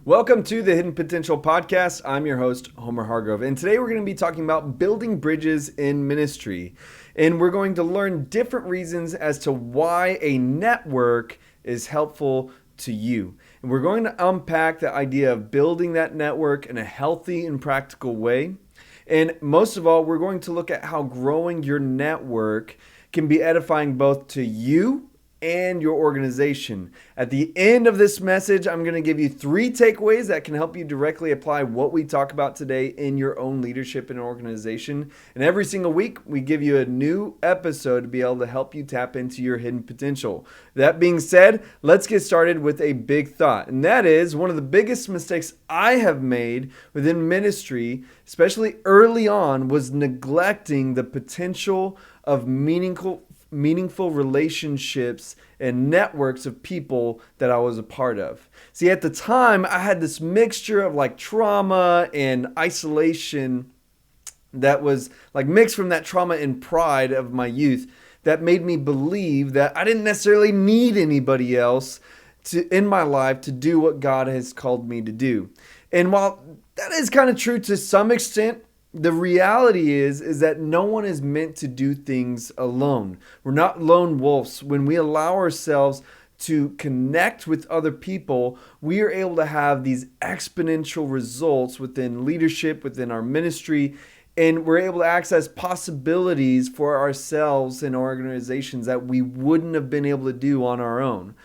Welcome to the Hidden Potential Podcast. I'm your host, Homer Hargrove, and today we're going to be talking about building bridges in ministry. And we're going to learn different reasons as to why a network is helpful to you. And we're going to unpack the idea of building that network in a healthy and practical way. And most of all, we're going to look at how growing your network can be edifying both to you and your organization. At the end of this message, I'm going to give you 3 takeaways that can help you directly apply what we talk about today in your own leadership and organization. And every single week, we give you a new episode to be able to help you tap into your hidden potential. That being said, let's get started with a big thought. And that is one of the biggest mistakes I have made within ministry, especially early on, was neglecting the potential of meaningful relationships and networks of people that I was a part of. See, at the time, I had this mixture of like trauma and isolation that was like mixed from that trauma and pride of my youth that made me believe that I didn't necessarily need anybody else in my life to do what God has called me to do. And while that is kind of true to some extent, the reality is that no one is meant to do things alone. We're not lone wolves. When we allow ourselves to connect with other people, we are able to have these exponential results within leadership, within our ministry, and we're able to access possibilities for ourselves and organizations that we wouldn't have been able to do on our own.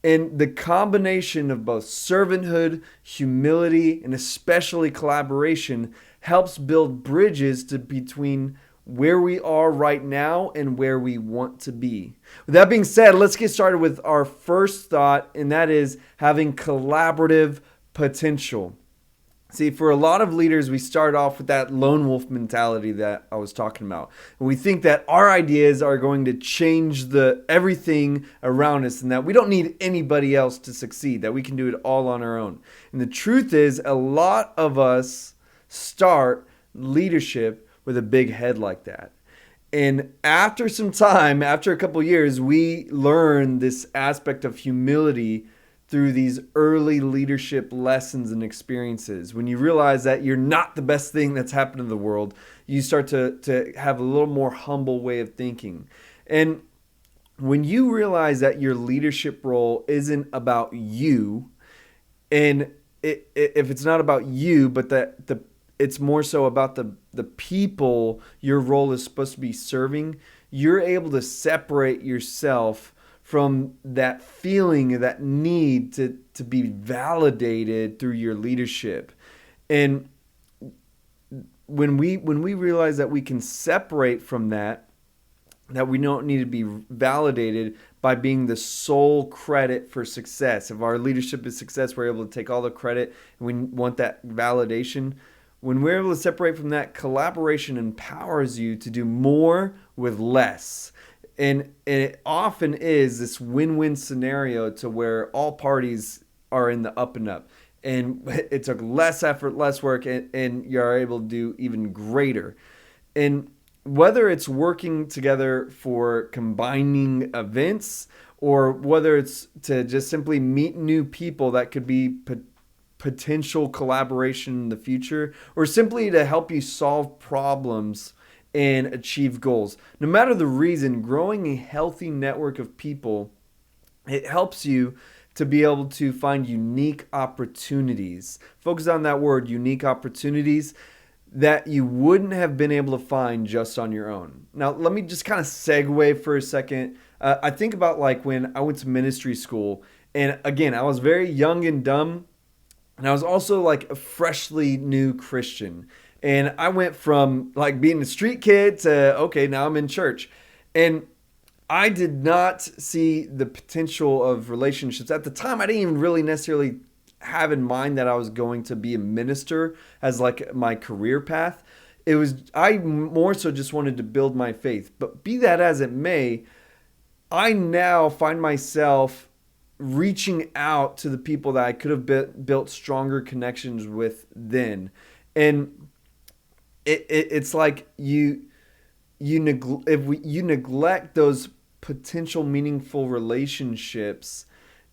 And the combination of both servanthood, humility, and especially collaboration helps build bridges between where we are right now and where we want to be. With that being said, let's get started with our first thought, and that is having collaborative potential. See, for a lot of leaders, we start off with that lone wolf mentality that I was talking about. And we think that our ideas are going to change everything around us and that we don't need anybody else to succeed, that we can do it all on our own. And the truth is, a lot of us start leadership with a big head like that. And after some time, after a couple years, we learn this aspect of humility through these early leadership lessons and experiences. When you realize that you're not the best thing that's happened in the world, you start to have a little more humble way of thinking. And when you realize that your leadership role isn't about you, and if it's not about you, but it's more so about the people your role is supposed to be serving, you're able to separate yourself from that feeling, that need to be validated through your leadership. And when we realize that we can separate from that we don't need to be validated by being the sole credit for success. If our leadership is success, we're able to take all the credit and we want that validation. When we're able to separate from that, collaboration empowers you to do more with less. And it often is this win-win scenario to where all parties are in the up and up. And it took less effort, less work, and you're able to do even greater. And whether it's working together for combining events or whether it's to just simply meet new people that could be potential collaboration in the future, or simply to help you solve problems and achieve goals. No matter the reason, growing a healthy network of people, it helps you to be able to find unique opportunities. Focus on that word, unique opportunities, that you wouldn't have been able to find just on your own. Now, let me just kind of segue for a second. I think about like when I went to ministry school, and again, I was very young and dumb, and I was also like a freshly new Christian. And I went from like being a street kid to, okay, now I'm in church. And I did not see the potential of relationships. At the time, I didn't even really necessarily have in mind that I was going to be a minister as like my career path. I more so just wanted to build my faith. But be that as it may, I now find myself reaching out to the people that I could have built stronger connections with then. And it's like you neglect those potential meaningful relationships,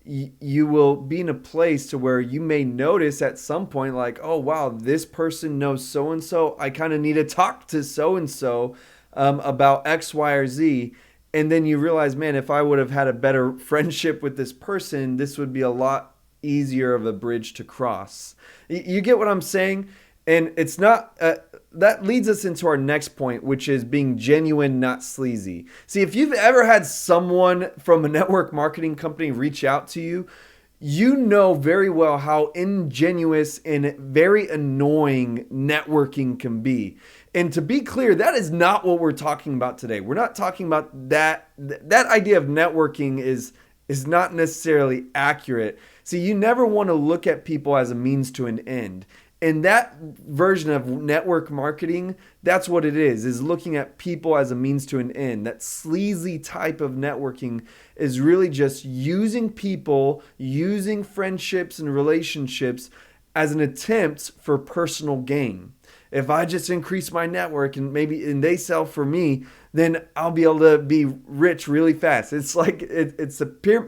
you will be in a place to where you may notice at some point, like, oh wow, this person knows so and so, I kind of need to talk to so and so about X, Y, or Z. And then you realize, man, if I would have had a better friendship with this person, this would be a lot easier of a bridge to cross. You get what I'm saying? And it's not, that leads us into our next point, which is being genuine, not sleazy. See, if you've ever had someone from a network marketing company reach out to you, you know very well how ingenuous and very annoying networking can be. And to be clear, that is not what we're talking about today. We're not talking about that. That idea of networking is not necessarily accurate. See, you never want to look at people as a means to an end. And that version of network marketing, that's what it is looking at people as a means to an end. That sleazy type of networking is really just using people, using friendships and relationships as an attempt for personal gain. If I just increase my network and they sell for me, then I'll be able to be rich really fast. It's like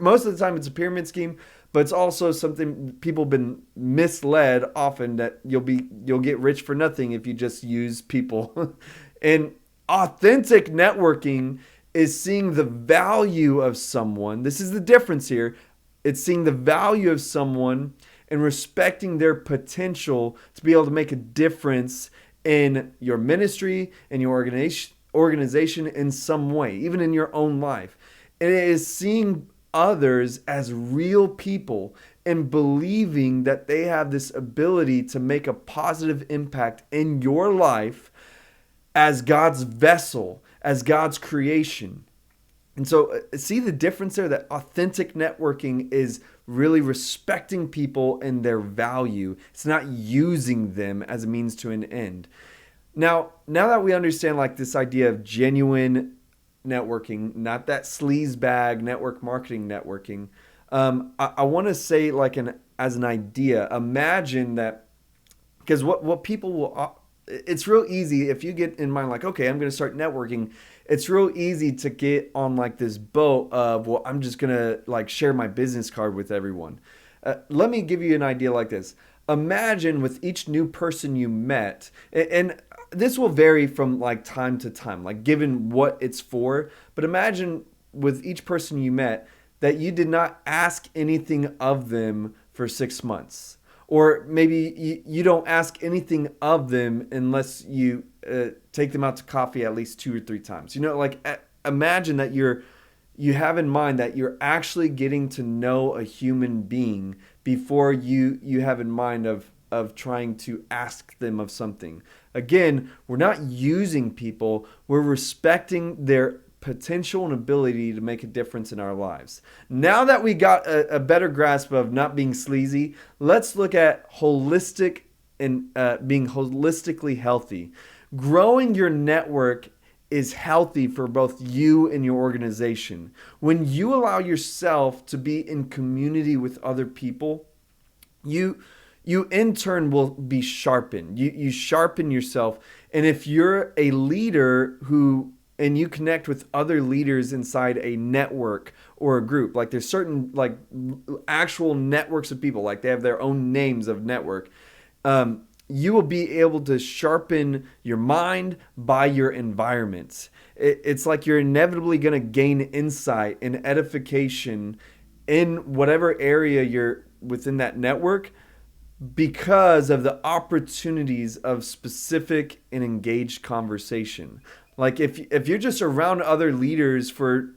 most of the time it's a pyramid scheme, but it's also something people have been misled often, that you'll get rich for nothing if you just use people. And authentic networking is seeing the value of someone. This is the difference here. It's seeing the value of someone and respecting their potential to be able to make a difference in your ministry and your organization in some way, even in your own life. And it is seeing others as real people and believing that they have this ability to make a positive impact in your life as God's vessel, as God's creation. And so see the difference there, that authentic networking is really respecting people and their value. It's not using them as a means to an end. Now that we understand like this idea of genuine networking, not that sleaze bag network marketing networking, I want to say like as an idea, imagine that, because what people will, it's real easy if you get in mind like, okay, I'm going to start networking. It's real easy to get on like this boat of, well, I'm just going to like share my business card with everyone. Let me give you an idea like this. Imagine with each new person you met, and this will vary from like time to time, like given what it's for, but imagine with each person you met that you did not ask anything of them for 6 months. Or maybe you don't ask anything of them unless you take them out to coffee at least 2 or 3 times. Imagine that you have in mind that you're actually getting to know a human being before you have in mind of trying to ask them of something. Again, we're not using people, we're respecting their potential and ability to make a difference in our lives. Now that we got a better grasp of not being sleazy, let's look at holistic and being holistically healthy. Growing your network is healthy for both you and your organization. When you allow yourself to be in community with other people, you in turn will be sharpened. You sharpen yourself. And if you're a leader and you connect with other leaders inside a network or a group, like there's certain like actual networks of people, like they have their own names of network, you will be able to sharpen your mind by your environment. It's like you're inevitably going to gain insight and edification in whatever area you're within that network, because of the opportunities of specific and engaged conversation. Like if you're just around other leaders for,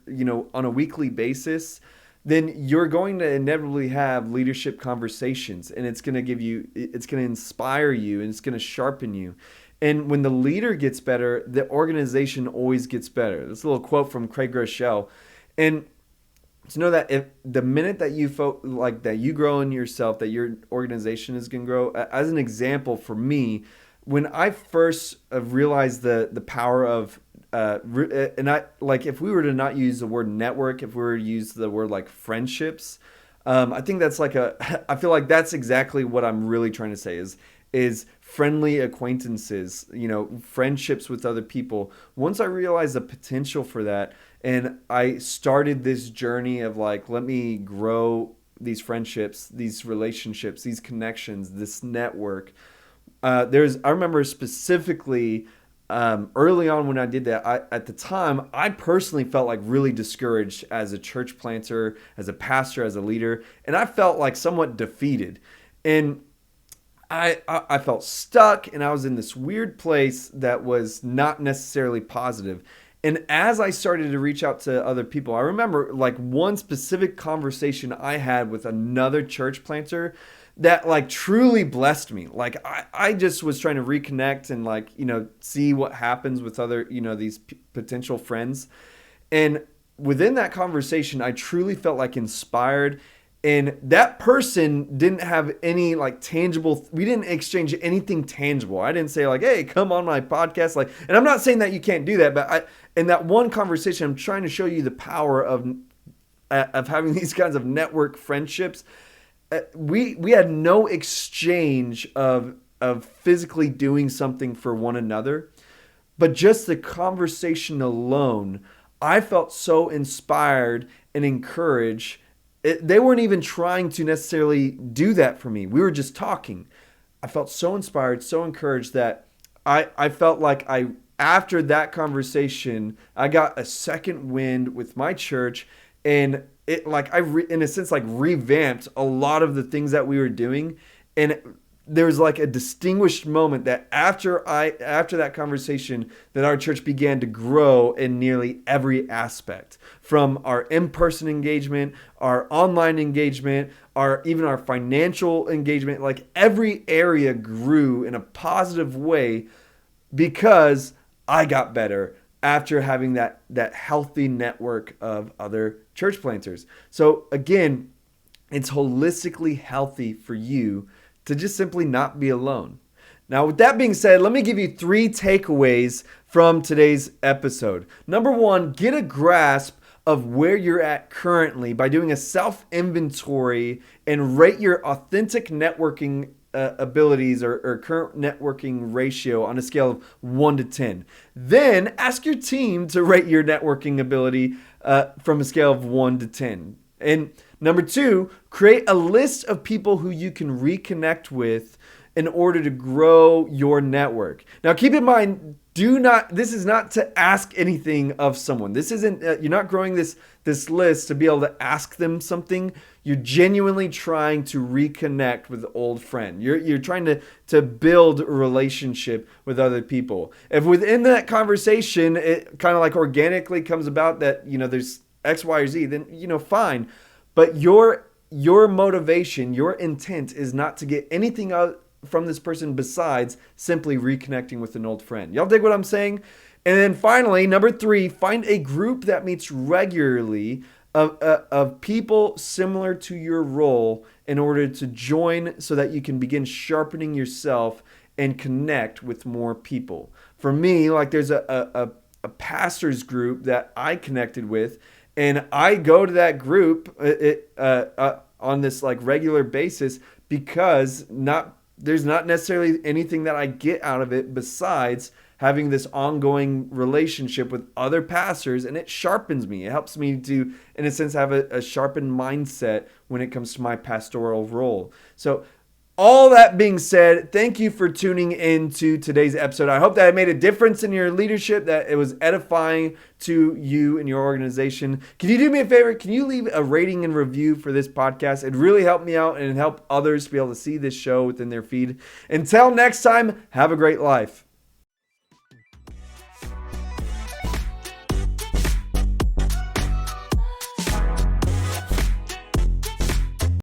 on a weekly basis, then you're going to inevitably have leadership conversations, and it's going to inspire you, and it's going to sharpen you. And when the leader gets better, the organization always gets better. This little quote from Craig Groeschel. And to know that if the minute that you grow in yourself, that your organization is going to grow. As an example, for me, when I first realized the power of if we were to not use the word network, if we were to use the word like friendships, I think that's I feel like that's exactly what I'm really trying to say is friendly acquaintances, friendships with other people. Once I realized the potential for that, and I started this journey of like, let me grow these friendships, these relationships, these connections, this network. I remember specifically early on when I did that, at the time, I personally felt like really discouraged as a church planter, as a pastor, as a leader, and I felt like somewhat defeated. And I felt stuck, and I was in this weird place that was not necessarily positive. And as I started to reach out to other people, I remember like one specific conversation I had with another church planter that like truly blessed me. Like I just was trying to reconnect and like, see what happens with other, these potential friends. And within that conversation, I truly felt like inspired. And that person didn't have any like tangible, we didn't exchange anything tangible. I didn't say like, hey, come on my podcast. Like, and I'm not saying that you can't do that, but in that one conversation, I'm trying to show you the power of having these kinds of network friendships. We had no exchange of physically doing something for one another, but just the conversation alone, I felt so inspired and encouraged. They weren't even trying to necessarily do that for me. We were just talking. I felt so inspired, so encouraged that I felt like after that conversation, I got a second wind with my church, and it like in a sense like revamped a lot of the things that we were doing. And there's like a distinguished moment that after that conversation, that our church began to grow in nearly every aspect, from our in-person engagement, our online engagement, even our financial engagement. Like every area grew in a positive way because I got better after having that healthy network of other church planters. So again, it's holistically healthy for you to just simply not be alone. Now, with that being said, let me give you 3 takeaways from today's episode. Number 1, get a grasp of where you're at currently by doing a self-inventory and rate your authentic networking abilities or current networking ratio on a scale of 1 to 10. Then ask your team to rate your networking ability from a scale of 1 to 10. And number 2, create a list of people who you can reconnect with in order to grow your network. Now, keep in mind, this is not to ask anything of someone. This isn't, you're not growing this list to be able to ask them something. You're genuinely trying to reconnect with an old friend. You're trying to build a relationship with other people. If within that conversation, it kind of like organically comes about that, there's X, Y, or Z, then, fine. But your motivation, your intent is not to get anything out from this person besides simply reconnecting with an old friend. Y'all dig what I'm saying? And then finally, number 3, find a group that meets regularly of people similar to your role in order to join so that you can begin sharpening yourself and connect with more people. For me, like there's a pastor's group that I connected with, and I go to that group on this like regular basis because there's not necessarily anything that I get out of it besides having this ongoing relationship with other pastors, and it sharpens me. It helps me to, in a sense, have a sharpened mindset when it comes to my pastoral role. So all that being said, thank you for tuning into today's episode. I hope that it made a difference in your leadership, that it was edifying to you and your organization. Can you do me a favor? Can you leave a rating and review for this podcast? It'd really help me out and help others be able to see this show within their feed. Until next time, have a great life.